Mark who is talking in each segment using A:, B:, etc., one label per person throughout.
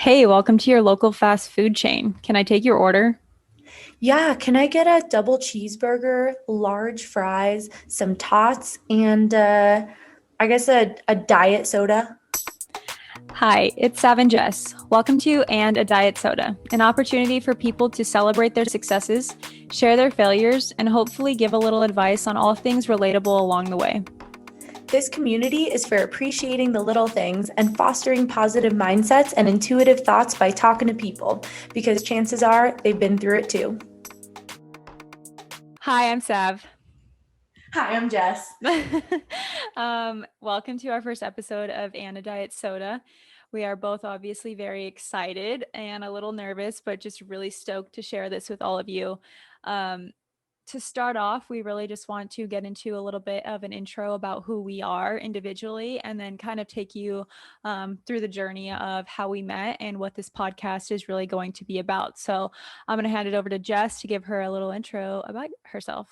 A: Hey, welcome to your local fast food chain. Can I take your order?
B: Yeah, can I get a double cheeseburger, large fries, some tots, and I guess a diet soda?
A: Hi, it's Sav and Jess. Welcome to And a Diet Soda, an opportunity for people to celebrate their successes, share their failures, and hopefully give a little advice on all things relatable along the way.
B: This community is for appreciating the little things and fostering positive mindsets and intuitive thoughts by talking to people, because chances are they've been through it too.
A: Hi, I'm Sav.
B: Hi, I'm Jess.
A: Welcome to our first episode of And a Diet Soda. We are both obviously very excited and a little nervous, but just really stoked to share this with all of you. Um, to start off, we really just want to get into a little bit of an intro about who we are individually and then kind of take you through the journey of how we met and what this podcast is really going to be about. So I'm going to hand it over to Jess to give her a little intro about herself.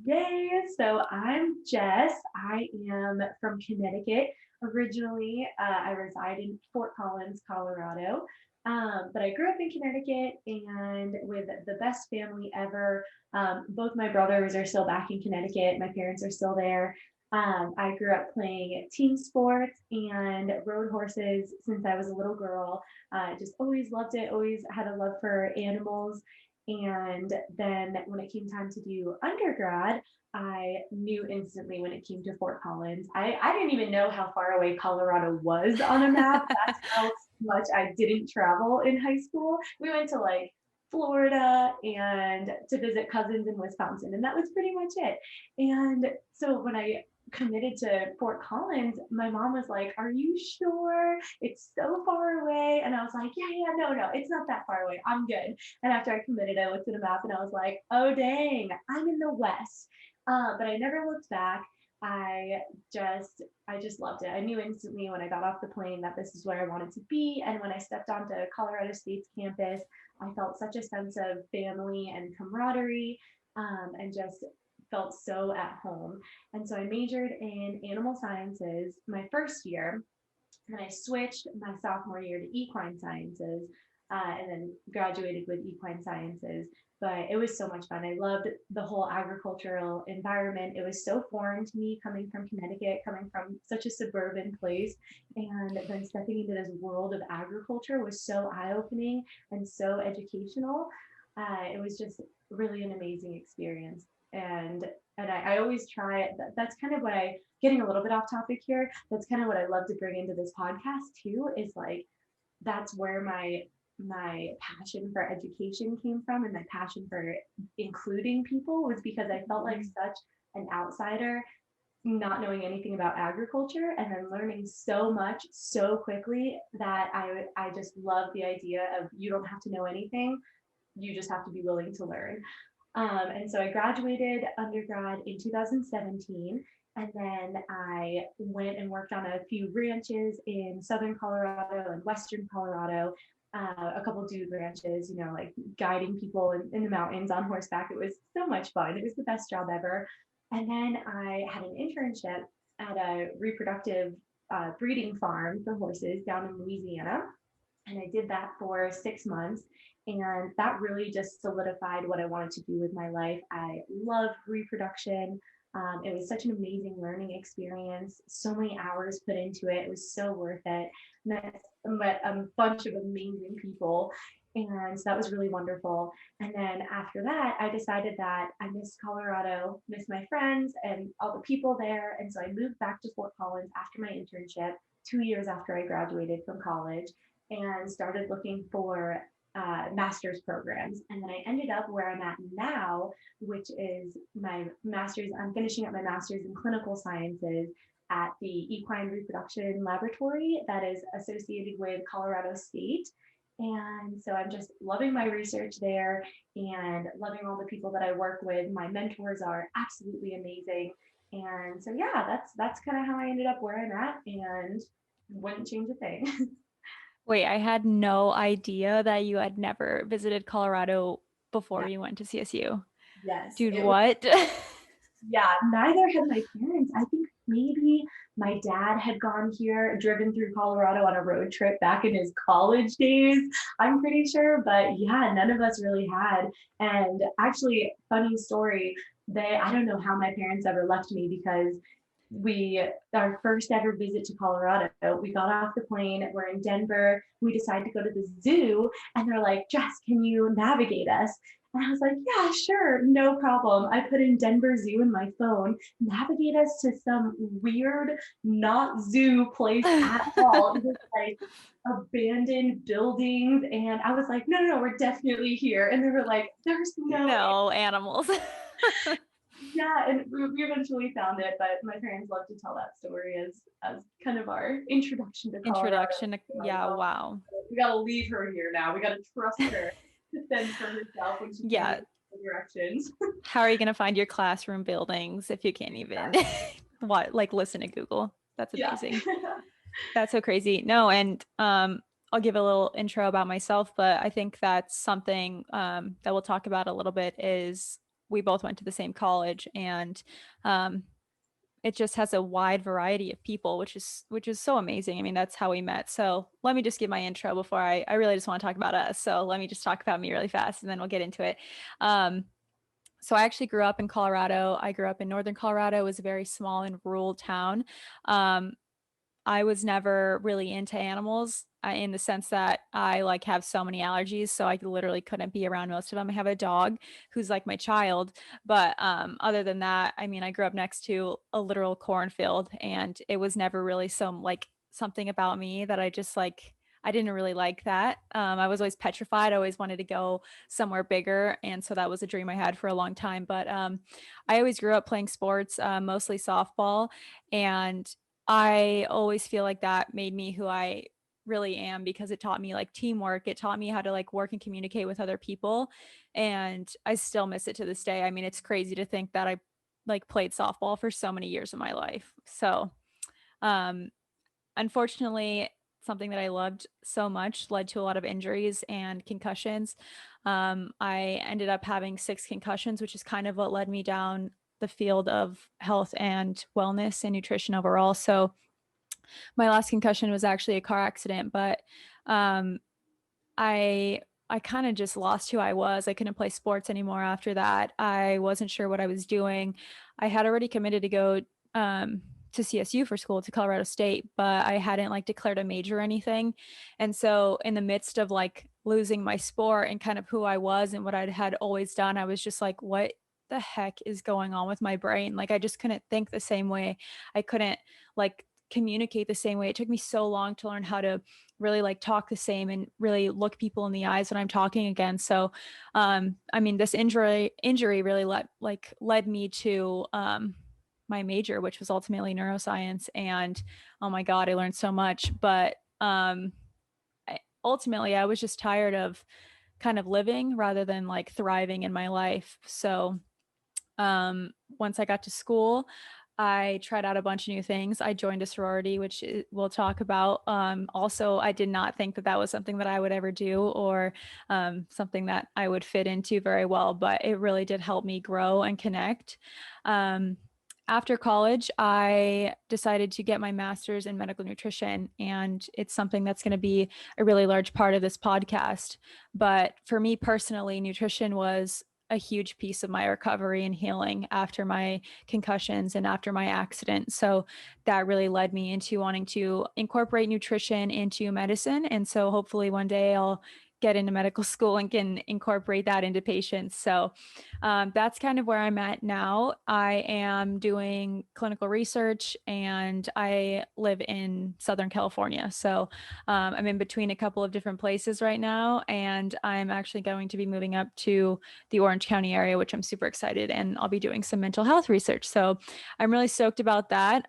C: Yay! So I'm Jess. I am from Connecticut. Originally, I reside in Fort Collins, Colorado. But I grew up in Connecticut and with the best family ever. Both my brothers are still back in Connecticut. My parents are still there. I grew up playing team sports and rode horses since I was a little girl. Just always loved it, always had a love for animals. And then when it came time to do undergrad, I knew instantly when it came to Fort Collins. I didn't even know how far away Colorado was on a map. That's how much I didn't travel in high school. We went to like Florida and to visit cousins in Wisconsin, and that was pretty much it. And so when I committed to Fort Collins, my mom was like, "Are you sure? It's so far away." And I was like, "Yeah, yeah, no, it's not that far away. I'm good." And after I committed, I looked at a map and I was like, "Oh dang, I'm in the West." But I never looked back. I I just loved it. I knew instantly when I got off the plane that this is where I wanted to be. And when I stepped onto Colorado State's campus, I felt such a sense of family and camaraderie, and just felt so at home. And so I majored in animal sciences my first year, and then I switched my sophomore year to equine sciences, and then graduated with equine sciences. But it was so much fun. I loved the whole agricultural environment. It was so foreign to me coming from Connecticut, coming from such a suburban place. And then stepping into this world of agriculture was so eye opening and so educational. It was just really an amazing experience. And I always try, that's kind of what I, getting a little bit off topic here, that's kind of what I love to bring into this podcast too, is like that's where my passion for education came from, and my passion for including people was because I felt like such an outsider, not knowing anything about agriculture and then learning so much so quickly that I just love the idea of you don't have to know anything, you just have to be willing to learn. And so I graduated undergrad in 2017. And then I went and worked on a few ranches in southern Colorado and western Colorado, a couple dude ranches, like guiding people in the mountains on horseback. It was so much fun. It was the best job ever. And then I had an internship at a reproductive breeding farm for horses down in Louisiana. And I did that for 6 months. And that really just solidified what I wanted to do with my life. I love reproduction. It was such an amazing learning experience. So many hours put into it. It was so worth it. Met a bunch of amazing people. And so that was really wonderful. And then after that, I decided that I miss Colorado, miss my friends and all the people there. And so I moved back to Fort Collins after my internship, 2 years after I graduated from college, and started looking for master's programs. And then I ended up where I'm at now, which is my master's. I'm finishing up my master's in clinical sciences at the Equine Reproduction Laboratory that is associated with Colorado State. And so I'm just loving my research there and loving all the people that I work with. My mentors are absolutely amazing. And so yeah, that's kind of how I ended up where I'm at, and wouldn't change a thing.
A: Wait, I had no idea that you had never visited Colorado before
C: Yeah.
A: you went to CSU.
C: Yes,
A: Dude,
C: it was.
A: what?
C: Yeah, neither had my parents. I think maybe My dad had gone here, driven through Colorado on a road trip back in his college days, I'm pretty sure. But yeah, none of us really had. And actually, funny story, I don't know how my parents ever left me, because our first ever visit to Colorado, we got off the plane, we're in Denver, we decided to go to the zoo, and they're like, Jess, can you navigate us? And I was like, yeah, sure, no problem. I put in Denver Zoo in my phone, navigate us to some weird, not zoo place at all. It was like abandoned buildings. And I was like, no, we're definitely here. And they were like, there's
A: No animals.
C: yeah, and we eventually found it, but my parents love to tell that story as kind of our introduction to Colorado. Like,
A: Yeah,
C: oh,
A: wow.
C: we gotta leave her here now. We gotta trust her to fend for herself when she can't
A: Yeah.
C: even the directions.
A: How are you going to find your classroom buildings if you can't even listen to Google? That's
C: Yeah.
A: amazing. That's so crazy. No, and I'll give a little intro about myself, but I think that's something that we'll talk about a little bit is we both went to the same college, and um, it just has a wide variety of people, which is so amazing. I mean, that's how we met. So let me just give my intro before I really just want to talk about us. So let me just talk about me really fast, and then we'll get into it. So I actually grew up in Colorado. I grew up in northern Colorado. It was a very small and rural town. Um, I was never really into animals in the sense that I like have so many allergies, so I literally couldn't be around most of them. I have a dog who's like my child, but other than that, I mean, I grew up next to a literal cornfield, and it was never really some like something about me that I just like. I didn't really like that. I was always petrified. I always wanted to go somewhere bigger, and so that was a dream I had for a long time. But I always grew up playing sports, mostly softball, and I always feel like that made me who I really am because it taught me like teamwork. It taught me how to like work and communicate with other people. And I still miss it to this day. I mean, it's crazy to think that I like played softball for so many years of my life. So, um, unfortunately, something that I loved so much led to a lot of injuries and concussions. I ended up having 6 concussions, which is kind of what led me down the field of health and wellness and nutrition overall. So, my last concussion was actually a car accident, but um, I I kind of just lost who I was. I couldn't play sports anymore after that. I wasn't sure what I was doing. I had already committed to go to CSU for school to Colorado State, but I hadn't like declared a major or anything. And so in the midst of like losing my sport and kind of who I was and what I had always done, I was just like, what the heck is going on with my brain? Like I just couldn't think the same way. I couldn't like communicate the same way. It took me so long to learn how to really like talk the same and really look people in the eyes when I'm talking again. So I mean this injury really led me to my major, which was ultimately neuroscience. And oh my God, I learned so much. But ultimately I was just tired of kind of living rather than like thriving in my life. So once I got to school, I tried out a bunch of new things. I joined a sorority, which we'll talk about. Also, I did not think that that was something that I would ever do or something that I would fit into very well, but it really did help me grow and connect. Um, After college, I decided to get my master's in medical nutrition, and it's something that's going to be a really large part of this podcast. But for me personally, nutrition was a huge piece of my recovery and healing after my concussions and after my accident. So that really led me into wanting to incorporate nutrition into medicine. And so hopefully one day I'll get into medical school and can incorporate that into patients. So that's kind of where I'm at now. I am doing clinical research and I live in Southern California. So I'm in between a couple of different places right now. And I'm actually going to be moving up to the Orange County area, which I'm super excited. And I'll be doing some mental health research. So I'm really stoked about that.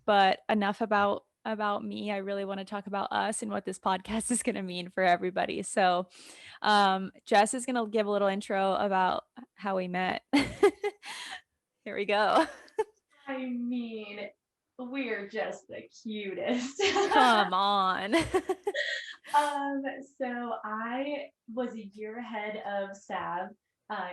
A: But enough about me. I really want to talk about us and what this podcast is going to mean for everybody. So Jess is going to give a little intro about how we met. Here we go.
C: I mean, we're just the cutest.
A: Come on.
C: Um, so I was a year ahead of Sav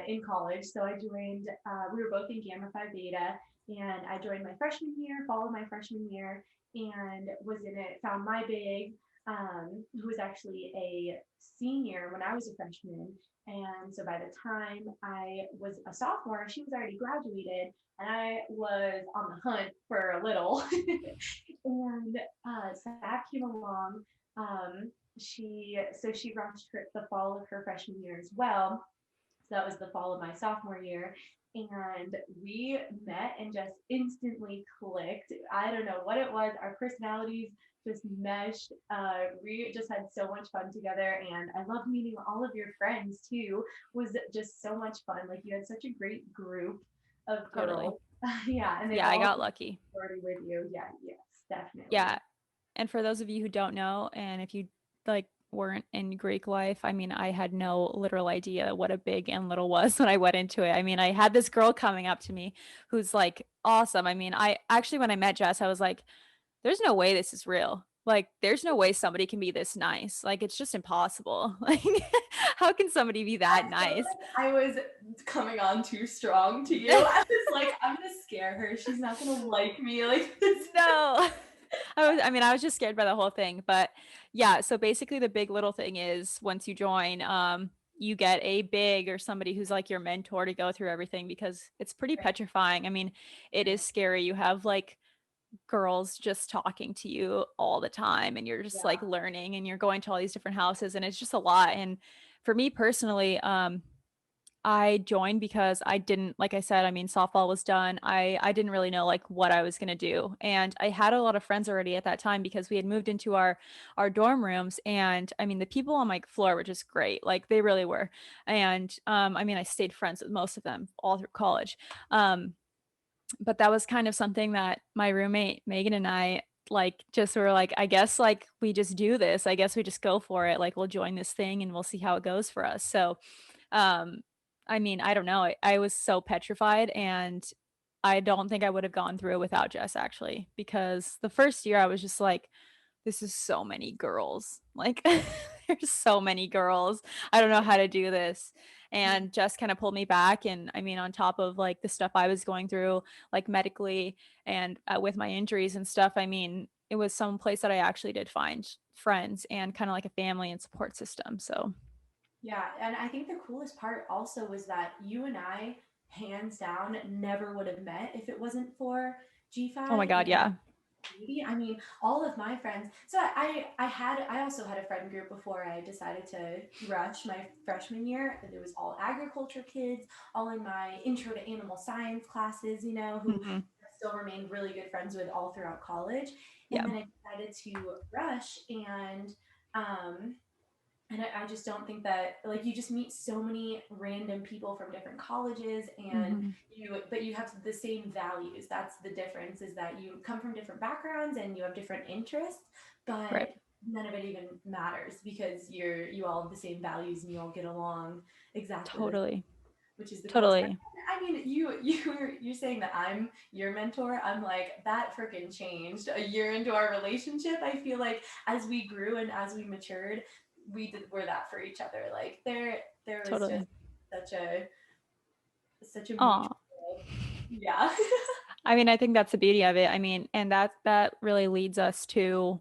C: in college. So I joined, we were both in Gamma Phi Beta. And I joined my freshman year, fall of my freshman year, and was in it, found my big, who was actually a senior when I was a freshman. And so by the time I was a sophomore, she was already graduated, and I was on the hunt for a little. And Zach came along. She rushed the fall of her freshman year as well. So that was the fall of my sophomore year. And we met and just instantly clicked. I don't know what it was. Our personalities just meshed. We just had so much fun together. And I loved meeting all of your friends too. It was just so much fun. Like you had such a great group of
A: Totally.
C: girls. Yeah. And they've
A: Yeah, I
C: all
A: got lucky.
C: started with you. Yeah. Yes, definitely.
A: Yeah. And for those of you who don't know, and if you like weren't in Greek life, I mean, I had no literal idea what a big and little was when I went into it. I mean, I had this girl coming up to me who's like awesome. I mean, I actually, when I met Jess, I was like, there's no way this is real. Like, there's no way somebody can be this nice. Like, it's just impossible. Like, how can somebody be that
B: I feel
A: nice?
B: like I was coming on too strong to you. I was like, I'm gonna scare her. She's not gonna like me like this.
A: No. I was just scared by the whole thing. But yeah, so basically the big little thing is once you join, you get a big or somebody who's like your mentor to go through everything because it's pretty
B: Right,
A: petrifying. I mean, it is
B: right.
A: scary. You have like girls just talking to you all the time and you're just like
B: Yeah.
A: learning and you're going to all these different houses and it's just a lot. And for me personally, I joined because I didn't, like I said, I mean, softball was done. I didn't really know like what I was gonna do, and I had a lot of friends already at that time because we had moved into our dorm rooms, and I mean, the people on my floor were just great, like they really were. And I mean, I stayed friends with most of them all through college. Um, but that was kind of something that my roommate Megan and I like just were like, I guess like we just do this. I guess we just go for it. Like we'll join this thing and we'll see how it goes for us. So um, I mean, I don't know. I was so petrified and I don't think I would have gone through it without Jess actually, because the first year I was just like, this is so many girls. Like there's so many girls. I don't know how to do this. And Jess kind of pulled me back. And I mean, on top of like the stuff I was going through, like medically and with my injuries and stuff, I mean, it was some place that I actually did find friends and kind of like a family and support system. So,
B: Yeah, and I think the coolest part also was that you and I, hands down, never would have met if it wasn't for
A: oh my
B: GFI
A: God,
B: and
A: yeah.
B: community. I mean, all of my friends. So I also had a friend group before I decided to rush my freshman year. And it was all agriculture kids, all in my intro to animal science classes, who
A: Hmm.
B: I still remained really good friends with all throughout college. And
A: Yeah.
B: then I decided to rush um and I just don't think that, like, you just meet so many random people from different colleges, and
A: Hmm.
B: but you have the same values. That's the difference, is that you come from different backgrounds and you have different interests,
A: Right.
B: but none of it even matters because you all have the same values and you all get along exactly the same,
A: Totally.
B: which is the coolest part.
A: Totally.
B: I mean, you're saying that I'm your mentor. I'm like, that freaking changed a year into our relationship. I feel like as we grew and as we matured, were that for each other. Like there was just
A: Totally.
B: such a
A: Oh,
B: mutual, yeah.
A: I mean, I think that's the beauty of it. I mean, and that really leads us to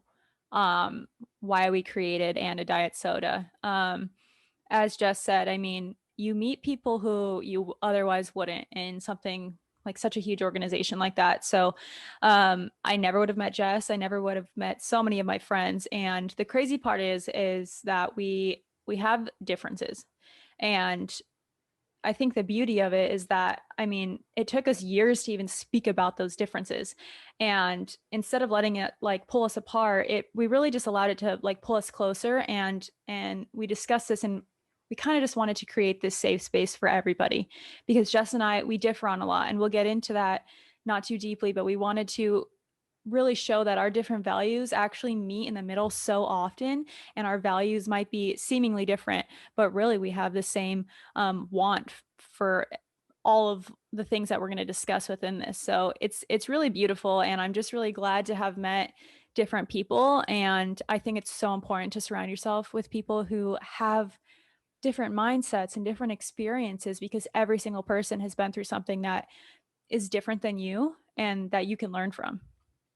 A: um why we created and a diet soda. As Jess said, I mean, you meet people who you otherwise wouldn't in something like such a huge organization like that. So I never would have met Jess. I never would have met so many of my friends. And the crazy part is that we have differences. And I think the beauty of it is that, I mean, it took us years to even speak about those differences. And instead of letting it like pull us apart, we really just allowed it to like pull us closer and we discussed this and we kind of just wanted to create this safe space for everybody because Jess and I, we differ on a lot and we'll get into that not too deeply, but we wanted to really show that our different values actually meet in the middle so often and our values might be seemingly different but really we have the same want for all of the things that we're going to discuss within this. So it's really beautiful and I'm just really glad to have met different people and I think it's so important to surround yourself with people who have different mindsets and different experiences because every single person has been through something that is different than you and that you can learn from.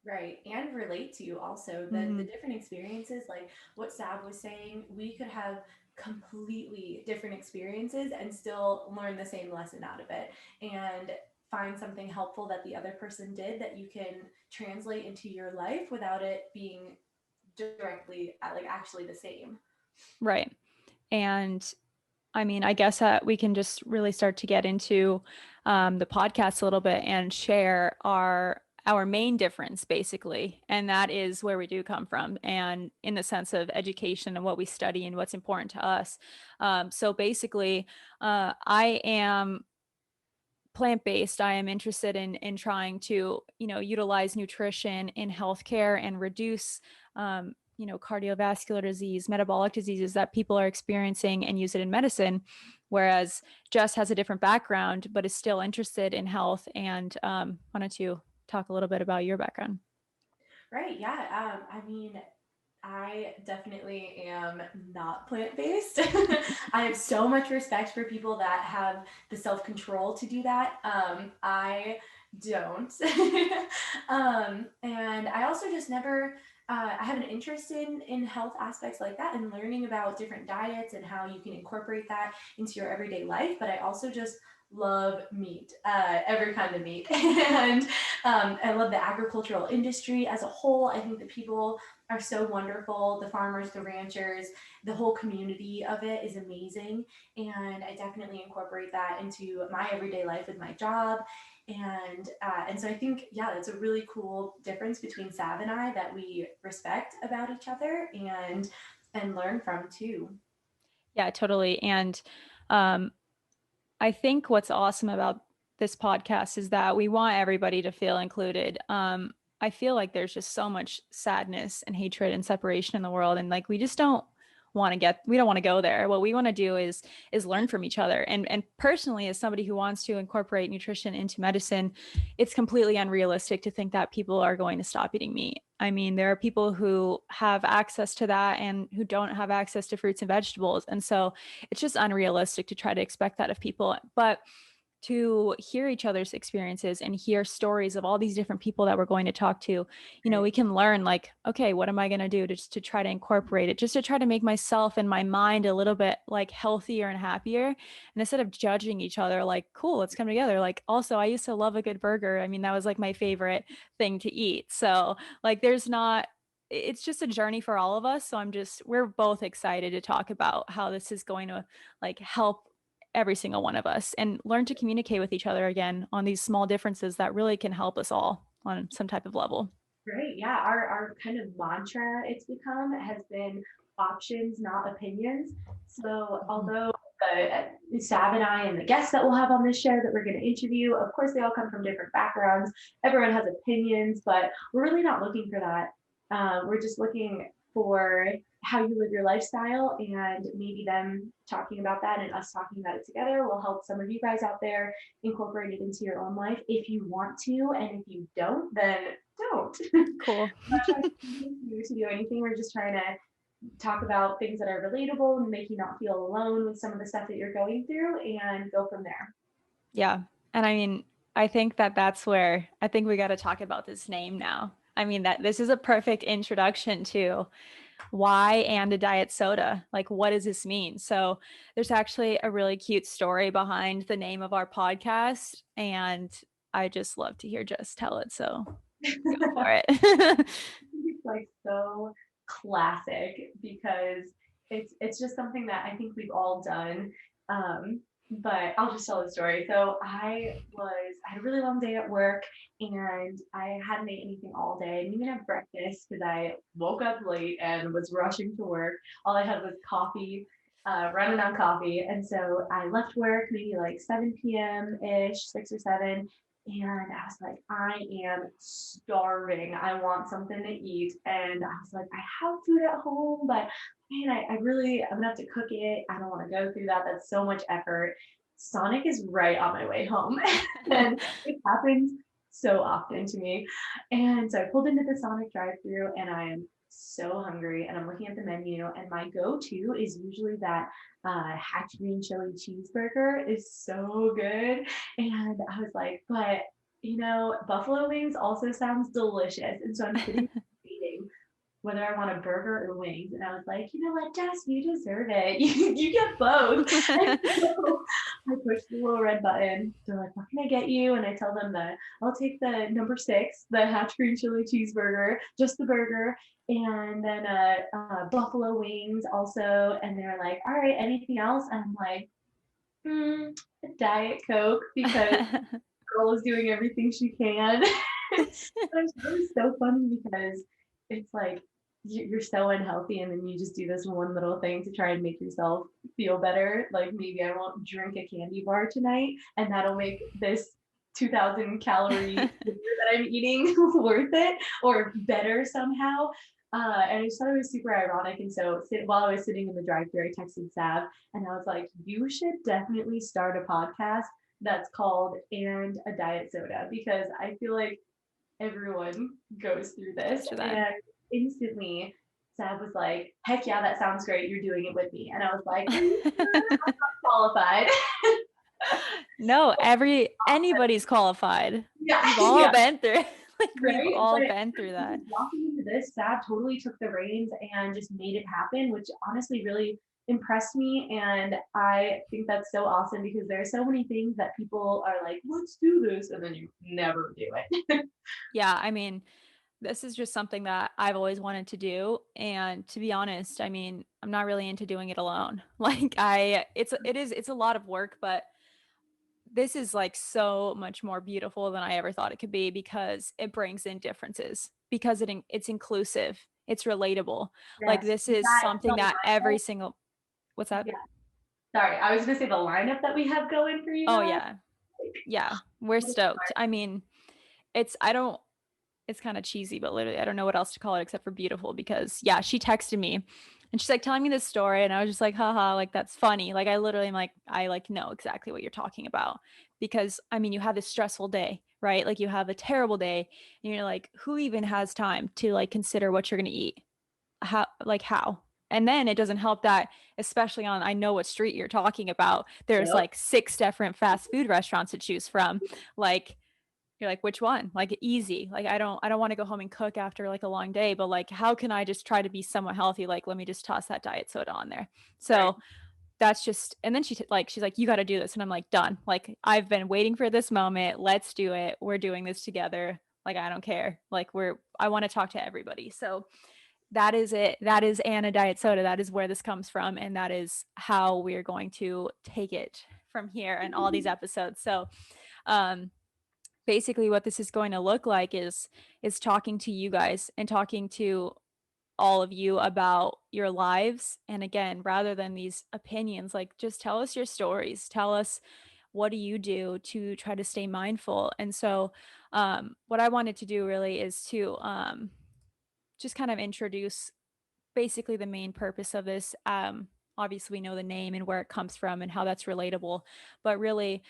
B: Right. And relate to also the
A: Mm-hmm.
B: different experiences, like what Sab was saying, we could have completely different experiences and still learn the same lesson out of it and find something helpful that the other person did that you can translate into your life without it being directly like actually the same.
A: Right. And I mean, I guess we can just really start to get into the podcast a little bit and share our main difference, basically, and that is where we do come from, and in the sense of education and what we study and what's important to us. So basically, I am plant-based. I am interested in trying to, utilize nutrition in healthcare and reduce, cardiovascular disease, metabolic diseases that people are experiencing, and use it in medicine. Whereas Jess has a different background, but is still interested in health. And why don't you talk a little bit about your background?
B: Right. Yeah. I mean, I definitely am not plant based. I have so much respect for people that have the self control to do that. I don't. And I also just never. I have an interest in health aspects like that and learning about different diets and how you can incorporate that into your everyday life. But I also just love meat, every kind of meat. And I love the agricultural industry as a whole. I think that people are so wonderful. The farmers, the ranchers, the whole community of it is amazing. And I definitely incorporate that into my everyday life with my job. And so I think, yeah, that's a really cool difference between Sav and I that we respect about each other and learn from too.
A: Yeah, totally. And um, I think what's awesome about this podcast is that we want everybody to feel included. I feel like there's just so much sadness and hatred and separation in the world, and like we just don't we don't want to go there. What we want to do is learn from each other. And personally, as somebody who wants to incorporate nutrition into medicine, it's completely unrealistic to think that people are going to stop eating meat. I mean, there are people who have access to that and who don't have access to fruits and vegetables. And so it's just unrealistic to try to expect that of people. But to hear each other's experiences and hear stories of all these different people that we're going to talk to, we can learn, like, okay, what am I going to do to try to incorporate it, just to try to make myself and my mind a little bit like healthier and happier. And instead of judging each other, like, cool, let's come together. Like, also, I used to love a good burger. I mean, that was like my favorite thing to eat. So like, it's just a journey for all of us. So we're both excited to talk about how this is going to like help every single one of us and learn to communicate with each other again on these small differences that really can help us all on some type of level.
C: Great. Yeah. Our kind of mantra it's become has been options, not opinions. So
A: Mhm.
C: although Sav and I and the guests that we'll have on this show that we're going to interview, of course, they all come from different backgrounds. Everyone has opinions, but we're really not looking for that. We're just looking for how you live your lifestyle, and maybe them talking about that and us talking about it together will help some of you guys out there incorporate it into your own life if you want to. And if you don't, then don't.
A: Cool.
C: Not trying to convince you to do anything. We're just trying to talk about things that are relatable and make you not feel alone with some of the stuff that you're going through and go from there.
A: Yeah. And I mean, I think that's where I think we got to talk about this name now. I mean, that this is a perfect introduction to why and a diet soda. Like, what does this mean? So, there's actually a really cute story behind the name of our podcast. And I just love to hear Jess tell it. So, go for it.
C: It's like so classic because it's just something that I think we've all done. But I'll just tell the story. So I had a really long day at work and I hadn't ate anything all day. I didn't even have breakfast because I woke up late and was rushing to work. All I had was coffee, running on coffee. And so I left work maybe like 7 p.m. ish, 6 or 7, and I was like, I am starving. I want something to eat. And I was like, I have food at home, but man, I'm gonna have to cook it. I don't want to go through that. That's so much effort. Sonic is right on my way home. And it happens so often to me. And so I pulled into the Sonic drive-through and I am so hungry and I'm looking at the menu and my go-to is usually that hatch green chili cheeseburger is so good. And I was like, but buffalo wings also sounds delicious. And so I'm sitting debating whether I want a burger or wings. And I was like, you know what, Jess, you deserve it. You get both. And so I push the little red button. They're like, what can I get you? And I tell them that I'll take the number 6, the hatch green chili cheeseburger, just the burger, and then buffalo wings also. And they're like, all right, anything else? And I'm like, a Diet Coke because girl is doing everything she can. It's really so funny because it's like you're so unhealthy and then you just do this one little thing to try and make yourself feel better. Like maybe I won't drink a candy bar tonight and that'll make this 2000 calorie dinner that I'm eating worth it or better somehow. And I just thought it was super ironic. And so while I was sitting in the drive-thru, I texted Sav and I was like, you should definitely start a podcast that's called And a Diet Soda because I feel like everyone goes through this. And instantly, Sav was like, heck yeah, that sounds great. You're doing it with me. And I was like, are you sure? I'm not qualified.
A: No, anybody's qualified.
C: Yeah,
A: We've all been through like we've
C: right?
A: all
C: But
A: been through that.
C: walking into this, Sav totally took the reins and just made it happen, which honestly really impressed me. And I think that's so awesome because there are so many things that people are like, let's do this, and then you never do it.
A: Yeah, I mean, this is just something that I've always wanted to do. And to be honest, I mean, I'm not really into doing it alone. Like it's a lot of work, but this is like so much more beautiful than I ever thought it could be because it brings in differences, because it's inclusive, it's relatable. Like
C: Yes.
A: this is something that every single, what's that?
C: Yeah. Sorry, I was gonna say the lineup that we have going for you
A: Oh
C: guys.
A: yeah. Yeah. We're stoked. I mean, I don't, it's kind of cheesy, but literally I don't know what else to call it except for beautiful because yeah, she texted me and she's like telling me this story and I was just like, haha, like that's funny. Like I literally am like, I like know exactly what you're talking about because I mean, you have this stressful day, right? Like you have a terrible day and you're like, who even has time to like consider what you're going to eat? How? And then it doesn't help that, especially on, I know what street you're talking about. There's
C: Yep.
A: like 6 different fast food restaurants to choose from. Like, you're like, which one? Like easy. Like I don't want to go home and cook after like a long day, but like how can I just try to be somewhat healthy? Like let me just toss that diet soda on there.
C: Right.
A: So that's just, and then she's like, you got to do this. And I'm like, done. Like I've been waiting for this moment. Let's do it. We're doing this together. Like I don't care. Like I want to talk to everybody. So that is it. That is Anna Diet Soda. That is where this comes from. And that is how we're going to take it from here and all these episodes. So um basically what this is going to look like is talking to you guys and talking to all of you about your lives. And again, rather than these opinions, like just tell us your stories. Tell us, what do you do to try to stay mindful? And so what I wanted to do really is to just kind of introduce basically the main purpose of this. Obviously, we know the name and where it comes from and how that's relatable, but really,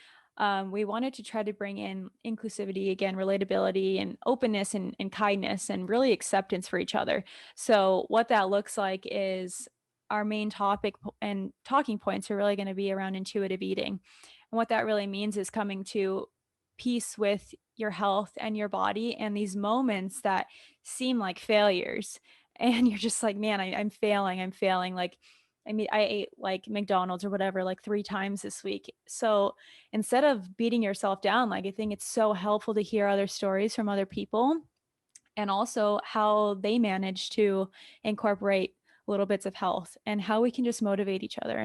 A: we wanted to try to bring in inclusivity, again, relatability and openness and kindness and really acceptance for each other. So, what that looks like is our main topic and talking points are really going to be around intuitive eating. And what that really means is coming to peace with your health and your body and these moments that seem like failures and you're just like, man, I'm failing. Like, I mean, I ate like McDonald's or whatever like 3 times this week. So instead of beating yourself down, like I think it's so helpful to hear other stories from other people and also how they manage to incorporate little bits of health and how we can just motivate each other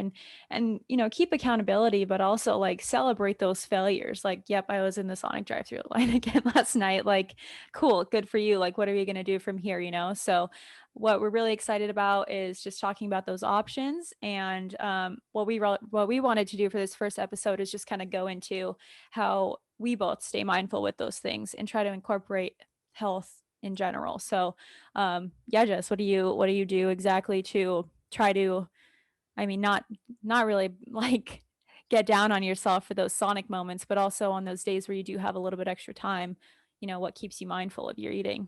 A: and keep accountability but also like celebrate those failures. Like, yep, I was in the Sonic drive-through line again last night. Like, cool, good for you. Like, what are we going to do from here? So what we're really excited about is just talking about those options. And what we wanted to do for this first episode is just kind of go into how we both stay mindful with those things and try to incorporate health in general. So yeah, Jess, what do you do exactly to try to, I mean, not really like get down on yourself for those Sonic moments, but also on those days where you do have a little bit extra time, what keeps you mindful of your eating?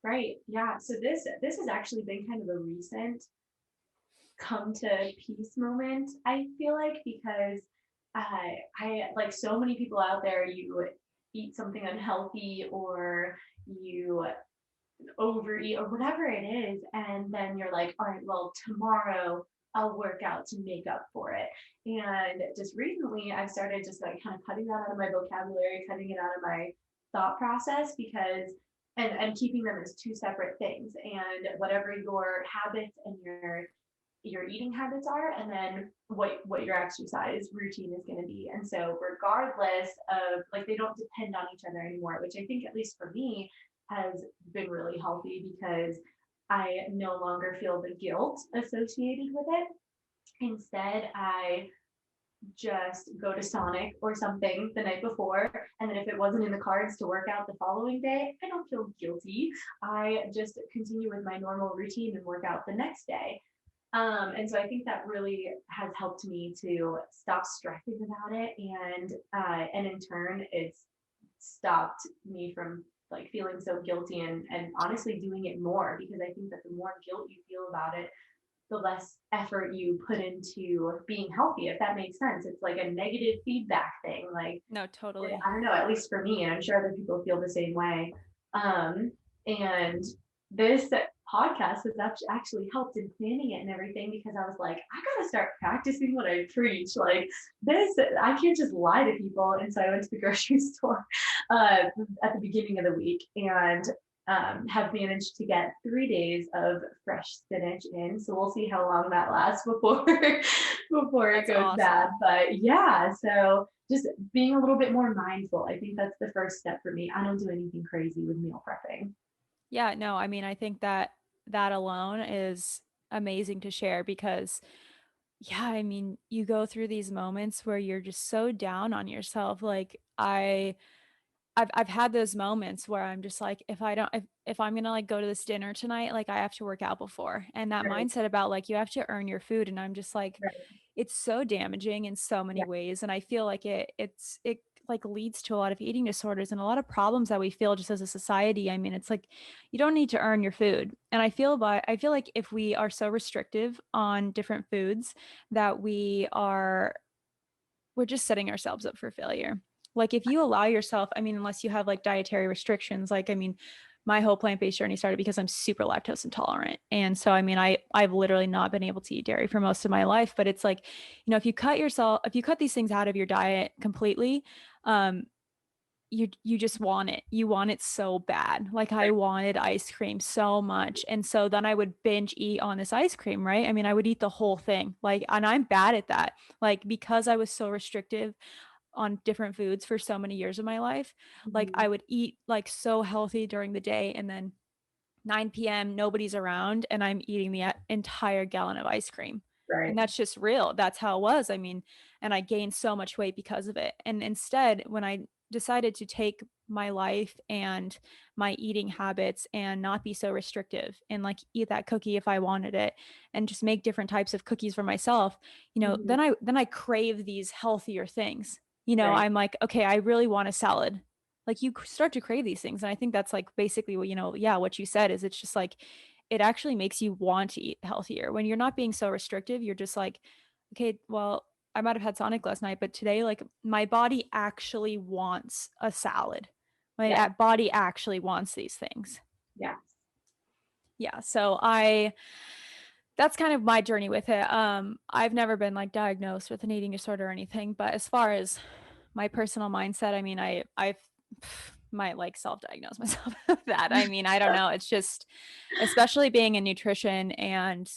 C: Right. Yeah. So this has actually been kind of a recent come to peace moment, I feel like, because I like so many people out there, eat something unhealthy or you overeat or whatever it is, and then you're like, all right, well, tomorrow I'll work out to make up for it. And just recently I've started just like kind of cutting that out of my vocabulary, cutting it out of my thought process, because and keeping them as two separate things, and whatever your habits and your eating habits are, and then what your exercise routine is going to be. And so regardless of, like, they don't depend on each other anymore, which I think, at least for me, has been really healthy, because I no longer feel the guilt associated with it. Instead, I just go to Sonic or something the night before. And then if it wasn't in the cards to work out the following day, I don't feel guilty. I just continue with my normal routine and work out the next day. And so I think that really has helped me to stop stressing about it, and in turn, it's stopped me from like feeling so guilty, and honestly doing it more, because I think that the more guilt you feel about it, the less effort you put into being healthy, if that makes sense. It's like a negative feedback thing. Like,
A: No, totally.
C: I don't know, at least for me, and I'm sure other people feel the same way. And this podcast has actually helped in planning it and everything, because I was like, I gotta start practicing what I preach. Like, this, I can't just lie to people. And so I went to the grocery store at the beginning of the week, and have managed to get 3 days of fresh spinach in. So we'll see how long that lasts before before it
A: That's
C: goes bad.
A: awesome.
C: But yeah, so just being a little bit more mindful. I think that's the first step for me. I don't do anything crazy with meal prepping.
A: Yeah, no, I mean, I think that that alone is amazing to share because, yeah, I mean, you go through these moments where you're just so down on yourself. Like I've had those moments where I'm just like, if I'm gonna like go to this dinner tonight, like I have to work out before. And that
C: Right,
A: mindset about like you have to earn your food, and I'm just like,
C: right.
A: it's so damaging in so
C: Yeah.
A: many ways. And I feel like it like leads to a lot of eating disorders and a lot of problems that we feel just as a society. I mean, it's like you don't need to earn your food. And I feel like if we are so restrictive on different foods that we're just setting ourselves up for failure. Like if you allow yourself, I mean, unless you have like dietary restrictions, like I mean, my whole plant-based journey started because I'm super lactose intolerant. And so I mean, I've literally not been able to eat dairy for most of my life, but it's like, if you cut these things out of your diet completely, um you just want it. You want it so bad. Like I wanted ice cream so much. And so then I would binge eat on this ice cream, right? I mean, I would eat the whole thing. Like, and I'm bad at that. Like because I was so restrictive on different foods for so many years of my life, like
C: Mhm.
A: I would eat like so healthy during the day, and then 9 p.m. nobody's around and I'm eating the entire gallon of ice cream.
C: Right.
A: And that's just real. That's how it was. I mean, and I gained so much weight because of it. And instead, when I decided to take my life and my eating habits and not be so restrictive and like eat that cookie if I wanted it and just make different types of cookies for myself,
C: Mhm.
A: then I crave these healthier things.
C: Right.
A: I'm like, okay, I really want a salad. Like you start to crave these things. And I think that's like basically what, yeah, what you said is it's just like, it actually makes you want to eat healthier when you're not being so restrictive. You're just like, okay, well, I might have had Sonic last night, but today, like my body actually wants a salad. My
C: Yeah.
A: body actually wants these things.
C: Yeah.
A: Yeah. That's kind of my journey with it. I've never been like diagnosed with an eating disorder or anything, but as far as my personal mindset, I mean, I might like self-diagnose myself with that. I mean, I don't know. It's just, especially being in nutrition and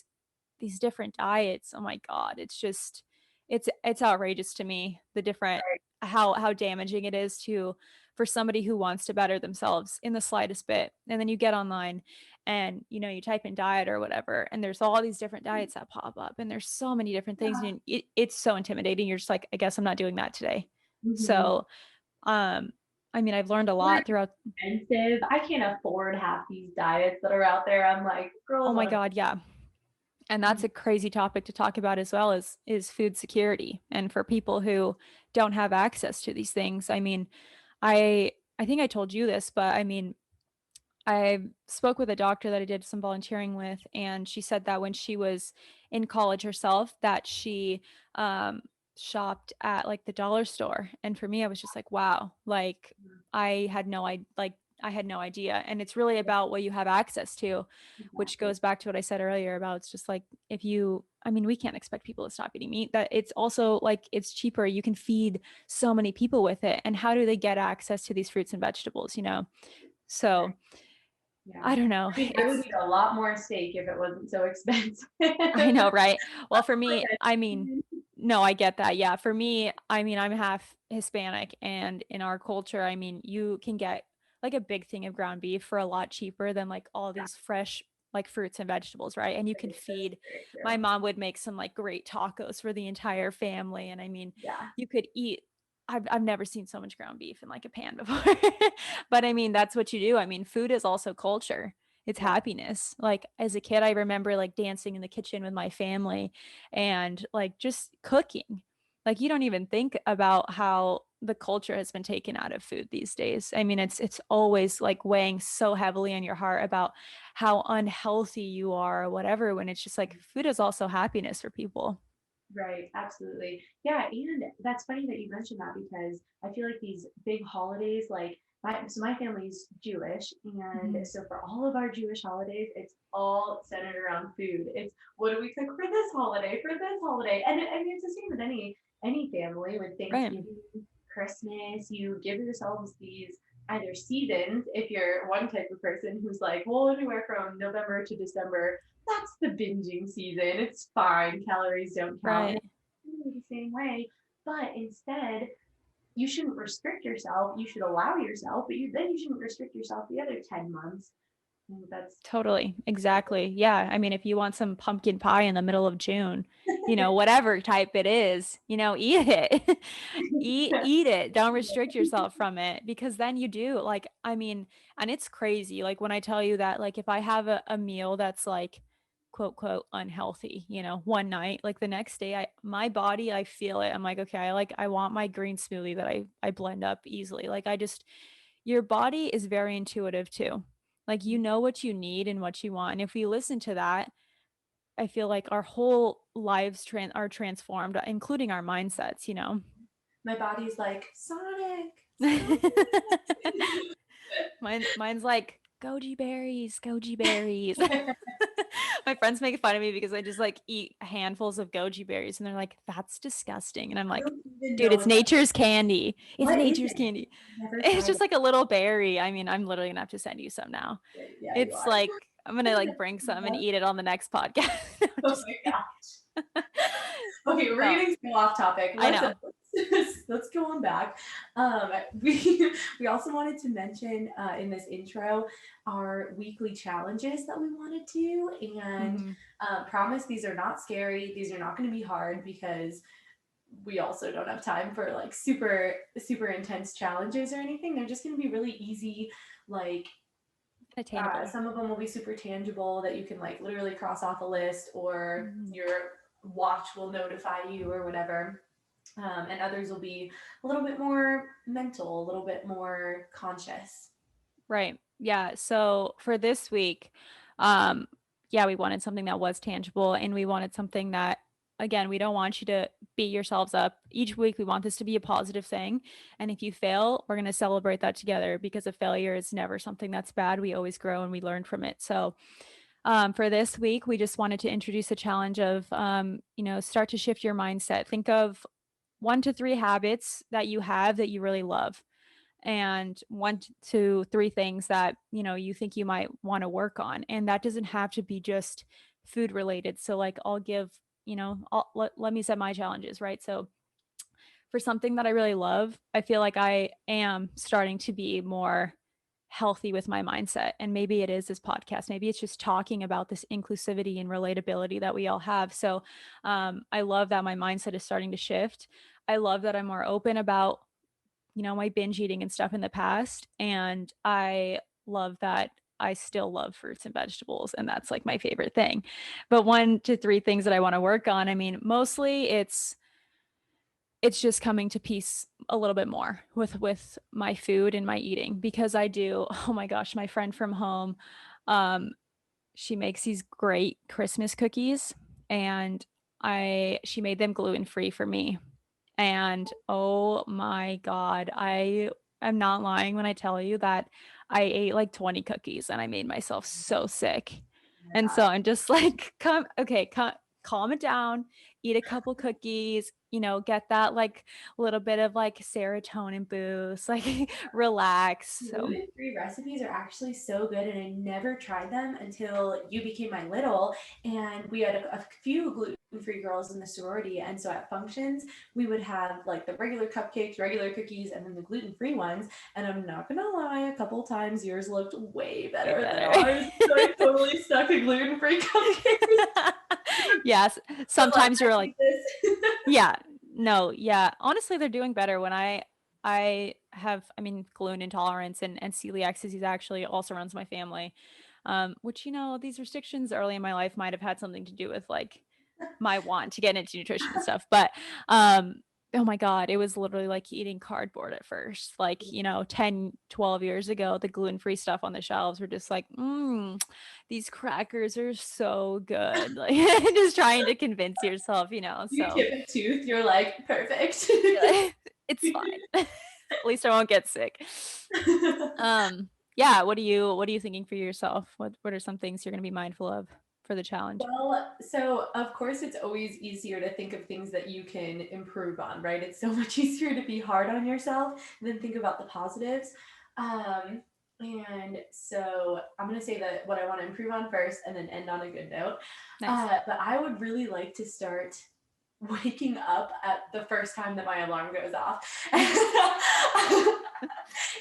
A: these different diets. Oh my God. It's just, it's outrageous to me, the different,
C: Right.
A: how damaging it is to, for somebody who wants to better themselves in the slightest bit. And then you get online and, you type in diet or whatever, and there's all these different diets that pop up and there's so many different things.
C: Yeah.
A: And it's so intimidating. You're just like, I guess I'm not doing that today.
C: Mhm.
A: So, um, I mean, I've learned a
C: They're
A: lot throughout.
C: expensive. I can't afford half these diets that are out there. I'm like,
A: Oh
C: girls
A: my
C: on a
A: God, yeah. And that's
C: budget.
A: a crazy topic to talk about as well, is food security. And for people who don't have access to these things, I mean, I think I told you this, but I mean, I spoke with a doctor that I did some volunteering with, and she said that when she was in college herself, that she shopped at like the dollar store. And for me, I was just like, wow, like
C: Mhm.
A: I had no idea. And it's really about what you have access to, which
C: Exactly.
A: goes back to what I said earlier about it's just like if you, I mean, we can't expect people to stop eating meat. That it's also like it's cheaper. You can feed so many people with it. And how do they get access to these fruits and vegetables, you know? So
C: Right. Yeah.
A: I don't know.
C: I would eat a lot more steak if it wasn't so expensive.
A: I know, right? Well, for me,
C: Okay.
A: I mean, no, I get that. Yeah. For me, I mean, I'm half Hispanic, and in our culture, I mean, you can get like a big thing of ground beef for a lot cheaper than like all
C: Yeah,
A: these fresh like fruits and vegetables, right? And you can
C: that's
A: feed,
C: very
A: my
C: true.
A: mom would make some like great tacos for the entire family. And I mean,
C: Yeah.
A: you could eat, I've never seen so much ground beef in like a pan before. But I mean, that's what you do. I mean, food is also culture. It's
C: Yeah.
A: happiness. Like as a kid, I remember like dancing in the kitchen with my family and like just cooking. Like you don't even think about how the culture has been taken out of food these days. I mean, it's always like weighing so heavily on your heart about how unhealthy you are or whatever, when it's just like food is also happiness for people.
C: Right, absolutely. Yeah, and that's funny that you mentioned that because I feel like these big holidays, like my family's Jewish, and
A: Mhm.
C: so for all of our Jewish holidays, it's all centered around food. It's what do we cook for this holiday, for this holiday, and I mean it's the same with any family with
A: Right.
C: Thanksgiving, Christmas. You give yourselves these either seasons if you're one type of person who's like, well, anywhere from November to December, that's the binging season. It's fine. Calories don't count. And
A: Right.
C: it's really the same way. But instead, you shouldn't restrict yourself. You should allow yourself, but then you shouldn't restrict yourself the other 10 months. I think that's
A: Totally. Exactly. Yeah. I mean, if you want some pumpkin pie in the middle of June, you know, whatever type it is, you know, eat it. Eat it. Don't restrict yourself from it, because then you do like, I mean, and it's crazy. Like when I tell you that, like if I have a meal that's like quote quote unhealthy, you know, one night, like the next day, my body, I feel it. I'm like, okay, I want my green smoothie that I blend up easily. Like I just, your body is very intuitive too. Like you know what you need and what you want. And if we listen to that, I feel like our whole lives are transformed, including our mindsets, you know.
B: My body's like, Sonic, Sonic.
A: Mine, mine's like goji berries, goji berries. My friends make fun of me because I just like eat handfuls of goji berries, and they're like, "That's disgusting." And I'm
B: I
A: like,
B: don't even
A: "Dude,
B: know
A: it's
B: what that
A: nature's candy. It's
B: what is
A: nature's
B: it?
A: candy.
B: Never
A: It's
B: tried
A: just like a little berry." I mean, I'm literally gonna have to send you some now.
B: it. Yeah, you
A: It's
B: are.
A: like I'm gonna like bring some and eat it on the next podcast. I'm
B: Oh
A: just
B: my
A: kidding.
B: gosh. Okay, we're
A: No,
B: getting so off topic.
A: I
B: Let's
A: know.
B: let's go on back. We also wanted to mention in this intro our weekly challenges that we want to do, and
A: Mhm.
B: promise these are not scary. These are not going to be hard because we also don't have time for like super intense challenges or anything. They're just going to be really easy, like
A: Attainable.
B: some of them will be super tangible that you can like literally cross off a list, or
A: Mhm.
B: your watch will notify you or whatever. And others will be a little bit more mental, a little bit more conscious.
A: Right. Yeah. So for this week, um, yeah, we wanted something that was tangible, and we wanted something that, again, we don't want you to beat yourselves up. Each week, we want this to be a positive thing. And if you fail, we're going to celebrate that together, because a failure is never something that's bad. We always grow and we learn from it. So for this week, we just wanted to introduce a challenge of, you know, start to shift your mindset. Think of 1 to 3 habits that you have that you really love, and 1 to 3 things that you know you think you might want to work on, and that doesn't have to be just food related. So like I'll give, you know, let me set my challenges, right? So for something that I really love, I feel like I am starting to be more healthy with my mindset. And maybe it is this podcast, maybe it's just talking about this inclusivity and relatability that we all have. So I love that my mindset is starting to shift. I love that I'm more open about, you know, my binge eating and stuff in the past. And I love that I still love fruits and vegetables. And that's like my favorite thing. But 1 to 3 things that I want to work on, I mean, mostly it's just coming to peace a little bit more with my food and my eating, because I do, oh my gosh, my friend from home, um, she makes these great Christmas cookies, and I she made them gluten free for me. And oh my God, I am not lying when I tell you that I ate like 20 cookies and I made myself so sick.
B: Oh my
A: And so
B: gosh.
A: I'm just like, calm it down, eat a couple cookies, get that like little bit of like serotonin boost, like relax. So
B: Gluten-free recipes are actually so good, and I never tried them until you became my little. And we had a few gluten-free girls in the sorority, and so at functions we would have like the regular cupcakes, regular cookies, and then the gluten-free ones. And I'm not gonna lie, a couple times yours looked way
A: way
B: better than
A: better.
B: ours. So I totally stuck a gluten-free cupcake.
A: Yes,
B: But like,
A: sometimes
B: I
A: you're like,
B: need this.
A: yeah, no, yeah. Honestly, they're doing better when I have, I mean, gluten intolerance and celiac disease actually also runs my family. Which, these restrictions early in my life might have had something to do with like my want to get into nutrition and stuff. But oh my God, it was literally like eating cardboard at first. Like, 10, 12 years ago, the gluten-free stuff on the shelves were just like, these crackers are so good. Like just trying to convince yourself,
B: You
A: so
B: chip a tooth, you're like, perfect.
A: it's fine. At least I won't get sick. Yeah, what are you thinking for yourself? What are some things you're gonna be mindful of for the challenge?
B: Well, so of course, it's always easier to think of things that you can improve on, right? It's so much easier to be hard on yourself than think about the positives. Um, and so I'm going to say that what I want to improve on first and then end on a good note.
A: Nice.
B: But I would really like to start waking up at the first time that my alarm goes off.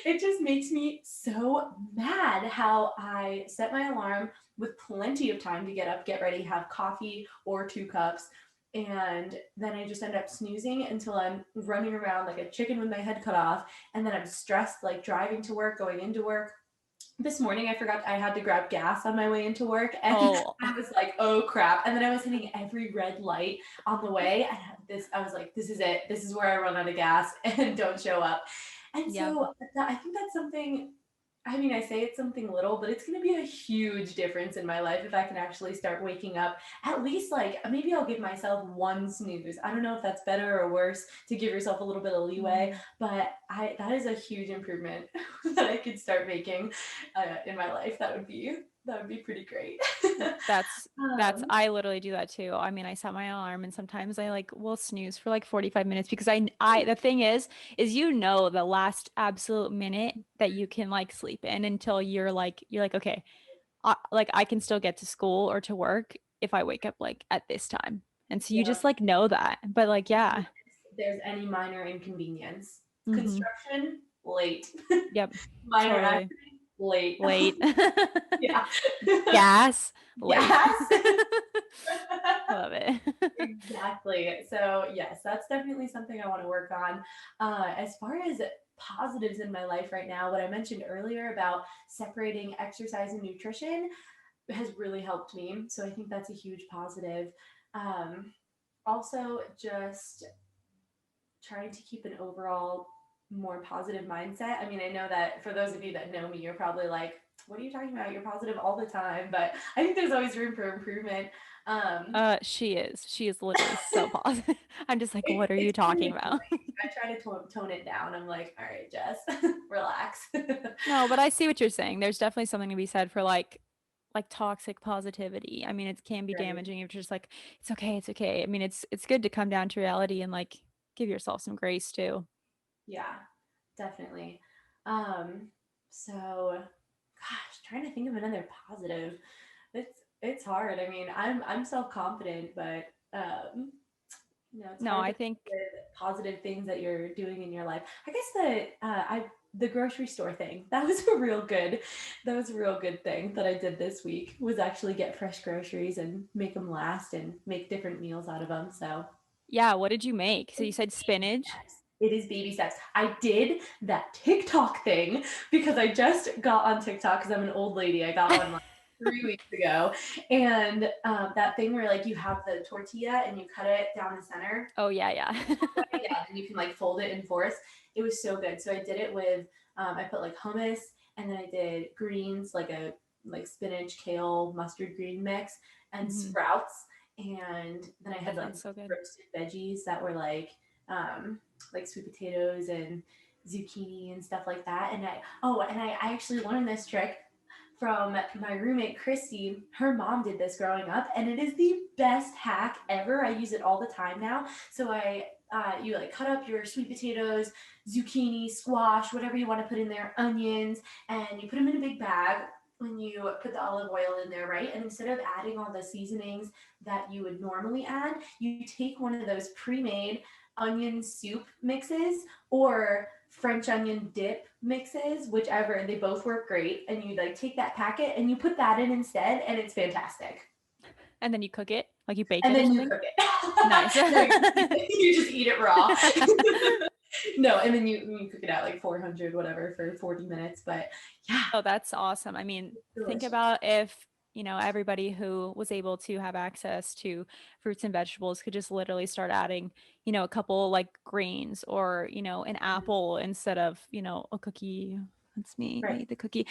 B: It just makes me so mad how I set my alarm with plenty of time to get up, get ready, have coffee or 2 cups. And then I just end up snoozing until I'm running around like a chicken with my head cut off. And then I'm stressed, like driving to work, going into work. This morning, I forgot I had to grab gas on my way into work. And
A: Oh,
B: I was like, oh crap. And then I was hitting every red light on the way. And I was like, this is it. This is where I run out of gas and don't show up. And
A: yep.
B: so I think that's something, I mean, I say it's something little, but it's going to be a huge difference in my life if I can actually start waking up. At least, like, maybe I'll give myself one snooze. I don't know if that's better or worse to give yourself a little bit of leeway,
A: Mm.
B: but that is a huge improvement that I could start making in my life. That would be pretty great.
A: That's
B: um,
A: I literally do that too. I mean, I set my alarm and sometimes I like will snooze for like 45 minutes because I the thing is the last absolute minute that you can like sleep in until you're like okay, like I can still get to school or to work if I wake up like at this time. And so you
B: yeah,
A: just like know that. But like yeah.
B: there's any minor inconvenience.
A: Mhm.
B: Construction, late.
A: Yep.
B: Minor
A: Totally.
B: accident, late.
A: Late.
B: Yeah.
A: Gas, late.
B: Gas.
A: Love it.
B: Exactly. So yes, that's definitely something I want to work on. As far as positives in my life right now, what I mentioned earlier about separating exercise and nutrition has really helped me. So I think that's a huge positive. Um, Also, just trying to keep an overall more positive mindset. I mean, I know that for those of you that know me, you're probably like, what are you talking about? You're positive all the time. But I think there's always room for improvement.
A: She is. She is literally so positive. I'm just like, what are you
B: It's pretty
A: talking about?
B: annoying. I try to tone it down. I'm like, all right, Jess, relax.
A: No, but I see what you're saying. There's definitely something to be said for like toxic positivity. I mean, it can be
B: Right.
A: damaging if you're just like, it's okay, it's okay. I mean, it's good to come down to reality and like give yourself some grace too.
B: Yeah, definitely. Um, so gosh, trying to think of another positive. It's hard. I mean, I'm self-confident, but it's
A: No,
B: hard
A: I
B: to think
A: think
B: of positive things that you're doing in your life. I guess the grocery store thing, that was a real good thing that I did this week, was actually get fresh groceries and make them last and make different meals out of them. So
A: yeah, what did you make? So you
B: it's
A: said
B: baby
A: spinach?
B: steps. It is baby steps. I did that TikTok thing because I just got on TikTok because I'm an old lady. I got one like 3 weeks ago, and that thing where like you have the tortilla and you cut it down the center.
A: Oh yeah, yeah.
B: Yeah, and you can like fold it in fours. It was so good. So I did it with I put like hummus, and then I did greens like a like spinach, kale, mustard green mix, and
A: Mhm.
B: sprouts. And then I
A: That
B: had like
A: sounds so good.
B: roasted veggies that were like like sweet potatoes and zucchini and stuff like that. And I actually learned this trick from my roommate Christy. Her mom did this growing up, and it is the best hack ever. I use it all the time now. So you like cut up your sweet potatoes, zucchini, squash, whatever you want to put in there, onions, and you put them in a big bag. When you put the olive oil in there, right? And instead of adding all the seasonings that you would normally add, you take one of those pre-made onion soup mixes or French onion dip mixes, whichever, they both work great. And you like take that packet and you put that in instead, and it's fantastic.
A: And then you cook it, like you bake
B: And
A: it or
B: then you
A: something?
B: cook it.
A: Nice.
B: No, you just eat it raw. No, and then you cook it at like 400 whatever for 40 minutes. But yeah,
A: Oh, that's awesome. I mean, think
B: delicious.
A: about if, everybody who was able to have access to fruits and vegetables could just literally start adding, a couple like grains or, an apple instead of, a cookie. That's me. I
B: Right,
A: eat the cookie.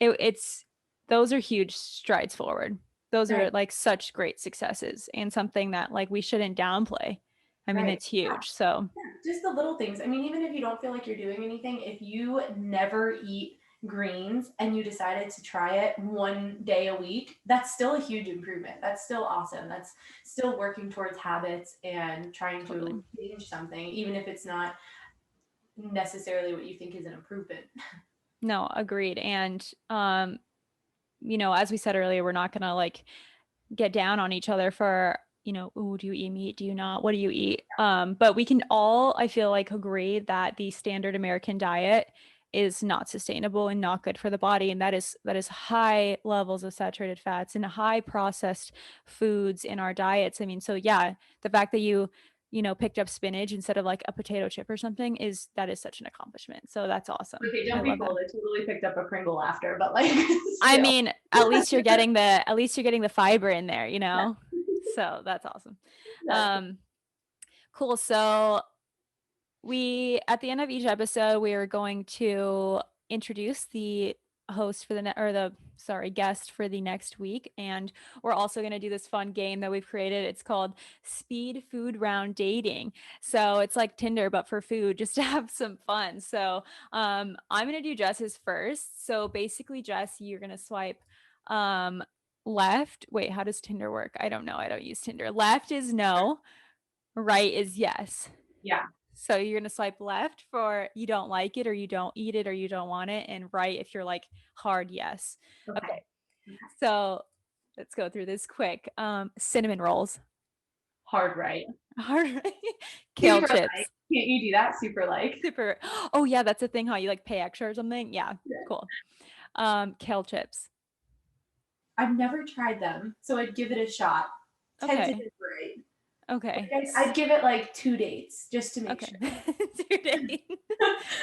A: It's those are huge strides forward. Those are
B: right,
A: like such great successes and something that like we shouldn't downplay. I mean,
B: right.
A: it's huge. So
B: Yeah, just the little things. I mean, even if you don't feel like you're doing anything, if you never eat greens and you decided to try it one day a week, that's still a huge improvement. That's still awesome. That's still working towards habits and trying
A: totally.
B: to change something, even if it's not necessarily what you think is an improvement.
A: No, agreed. And as we said earlier, we're not gonna like get down on each other for, oh, do you eat meat? Do you not? What do you eat? But we can all, I feel like, agree that the standard American diet is not sustainable and not good for the body. And that is high levels of saturated fats and high processed foods in our diets. I mean, so yeah, the fact that you picked up spinach instead of like a potato chip or something that is such an accomplishment. So that's awesome.
B: Okay,
A: I
B: don't be
A: love that.
B: fooled. I totally picked up a Pringle after, but like
A: I
B: still.
A: mean, at least you're getting the fiber in there,
B: Yeah,
A: So that's awesome.
B: that's
A: Um, cool. So we at the end of each episode, we are going to introduce the host for guest for the next week, and we're also going to do this fun game that we've created. It's called Speed Food Round Dating. So it's like Tinder but for food, just to have some fun. So I'm going to do Jess's first. So basically, Jess, you're going to swipe left. Wait, how does Tinder work? I don't know. I don't use Tinder. Left is no, right is yes.
B: yeah.
A: So you're gonna swipe left for you don't like it or you don't eat it or you don't want it, and right if you're like hard yes.
B: Okay.
A: Okay, so let's go through this quick. Cinnamon rolls,
B: Hard right.
A: hard right. Kale
B: Super like.
A: chips,
B: Can't you do that? Super like.
A: super. Oh yeah, that's the thing. How you like pay extra or something? Yeah,
B: Yeah.
A: cool. Kale chips.
B: I've never tried them, so I'd give it a shot.
A: Okay,
B: Tentative right.
A: okay,
B: I'd give it like 2 dates just to make
A: okay.
B: sure.
A: 2 days.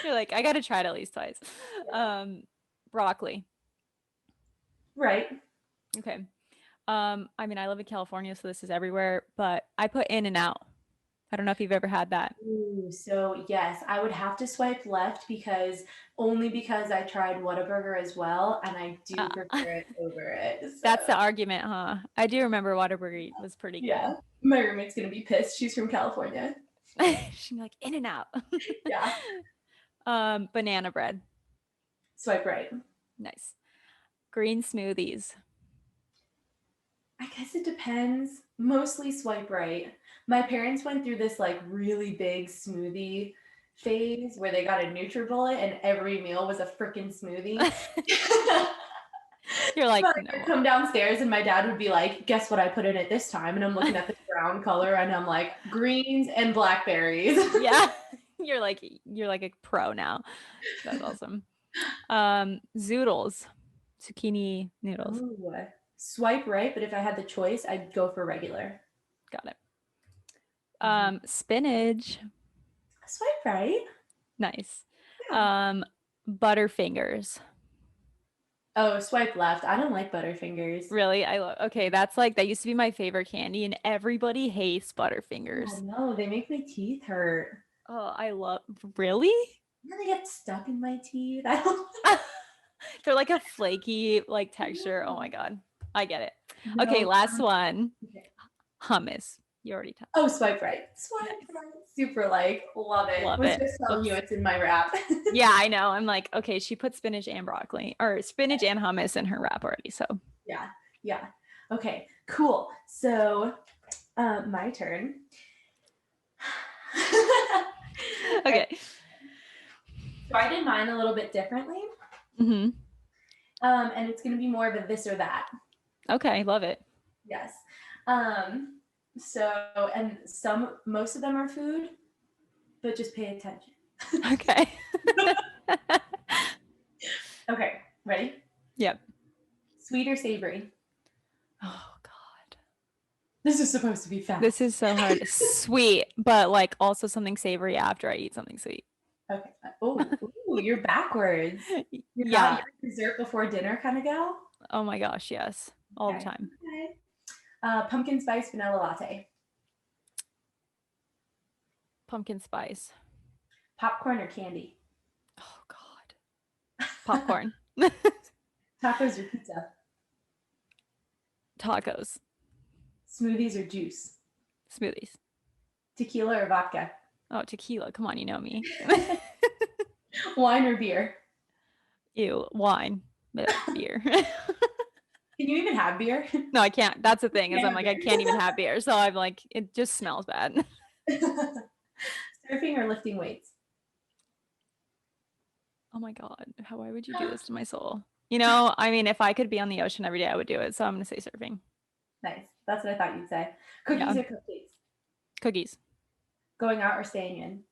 A: You're like, I gotta try it at least twice.
B: Yeah.
A: Broccoli.
B: Right.
A: Okay. I mean, I live in California, so this is everywhere, but I put In and Out. I don't know if you've ever had that.
B: Ooh, so yes, I would have to swipe left because I tried Whataburger as well, and I do
A: Uh,
B: prefer it over it.
A: that's the
B: So
A: argument, huh? I do remember Whataburger was pretty
B: yeah,
A: good.
B: my roommate's gonna be pissed. She's from California.
A: She'd be like, In and Out.
B: Yeah,
A: Banana bread.
B: swipe right.
A: Nice. Green smoothies.
B: I guess it depends. Mostly swipe right. My parents went through this like really big smoothie phase where they got a NutriBullet and every meal was a freaking smoothie.
A: You're like,
B: But I'd
A: no.
B: come downstairs and my dad would be like, "Guess what I put in it this time?" And I'm looking at this brown color and I'm like, "Greens and blackberries."
A: Yeah. You're like a pro now. That's awesome. Zoodles. Zucchini noodles.
B: Oh, swipe right, but if I had the choice, I'd go for regular.
A: Got it.
B: Mhm.
A: Spinach.
B: Swipe right.
A: Nice.
B: Yeah.
A: Butterfingers.
B: Oh, swipe left. I don't like Butterfingers.
A: Really? I love okay, that's like that used to be my favorite candy and everybody hates
B: Oh
A: Butterfingers.
B: no, they make my teeth hurt.
A: Oh, I love really?
B: And then they get stuck in my teeth. I don't
A: They're like a flaky like texture. Oh my God. I get it. Okay,
B: know.
A: last one.
B: Okay.
A: Hummus. You already touched.
B: Oh, swipe right. Swipe right. Super like, love it.
A: Love
B: Was
A: it.
B: just telling you it's in my wrap.
A: Yeah, I know. I'm like, okay, she put spinach and broccoli or spinach and hummus in her wrap already. So
B: Yeah. Okay, cool. So my turn.
A: okay.
B: So I did mine a little bit differently.
A: Mm-hmm.
B: And it's gonna be more of a this or that.
A: Okay, love it.
B: Yes. So and most of them are food, but just pay attention.
A: Okay.
B: Okay, ready?
A: Yep.
B: Sweet or savory?
A: Oh God.
B: This is supposed to be fast.
A: This is so hard. Sweet, but like also something savory after I eat something sweet.
B: Okay. Oh, you're backwards. You're
A: Yeah.
B: not your dessert before dinner kind of gal?
A: Oh my gosh, yes. All the time.
B: Okay. Pumpkin spice vanilla latte.
A: Pumpkin spice.
B: Popcorn or candy?
A: Oh God. Popcorn.
B: Tacos or pizza?
A: Tacos.
B: Smoothies or juice?
A: Smoothies.
B: Tequila or vodka?
A: Oh, tequila. Come on, you know me.
B: Wine or beer?
A: Ew, wine. Beer.
B: Can you even have beer?
A: No, I can't. That's the thing, is I'm
B: Can't
A: like,
B: have
A: I
B: beer.
A: can't even have beer. So I'm like, it just smells bad.
B: Surfing or lifting weights?
A: Oh my God. Why would you do this to my soul? You know, I mean, if I could be on the ocean every day, I would do it. So I'm going to say surfing.
B: Nice. That's what I thought you'd say. Cookies
A: Yeah.
B: or cupcakes?
A: Cookies.
B: Going out or staying in?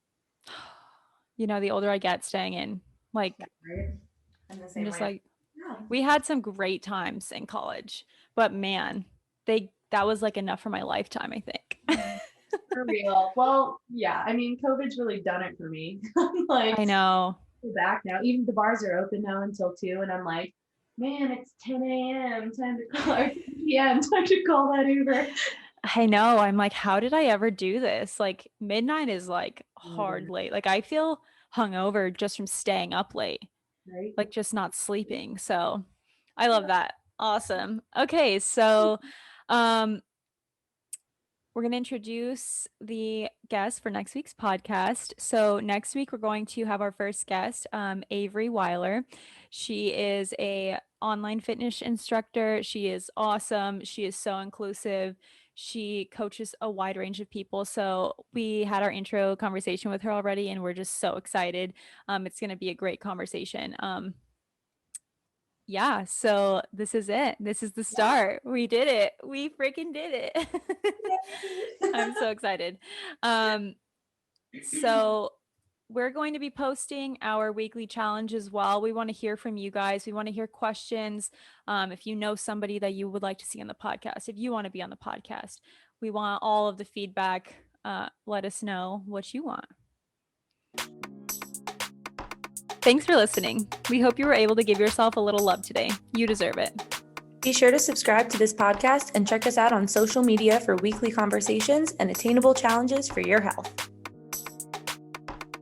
A: You know, the older I get, staying in. Like,
B: Yeah, right? I'm the
A: I'm
B: same
A: just
B: way.
A: like,
B: Yeah.
A: we had some great times in college, but man, that was like enough for my lifetime, I think.
C: For real. Well, yeah. I mean, COVID's really done it for me. I'm like,
A: I know.
C: we're back now. Even the bars are open now until 2, and I'm like, man, it's 10 a.m. Time to call, or 10 p.m. Time to call that Uber.
A: I know. I'm like, how did I ever do this? Like, midnight is like hard late. Like, I feel hungover just from staying up late,
C: Right?
A: like just not sleeping. So I love that. Awesome. Okay. So, we're going to introduce the guest for next week's podcast. So next week we're going to have our first guest, Avery Weiler. She is a online fitness instructor. She is awesome. She is so inclusive. She coaches a wide range of people. So we had our intro conversation with her already, and we're just so excited. It's going to be a great conversation. Yeah, so this is it. This is the start. We did it. We freaking did it. I'm so excited. So we're going to be posting our weekly challenge as well. We want to hear from you guys. We want to hear questions. If you know somebody that you would like to see on the podcast, if you want to be on the podcast, we want all of the feedback. Let us know what you want. Thanks for listening. We hope you were able to give yourself a little love today. You deserve it.
B: Be sure to subscribe to this podcast and check us out on social media for weekly conversations and attainable challenges for your health.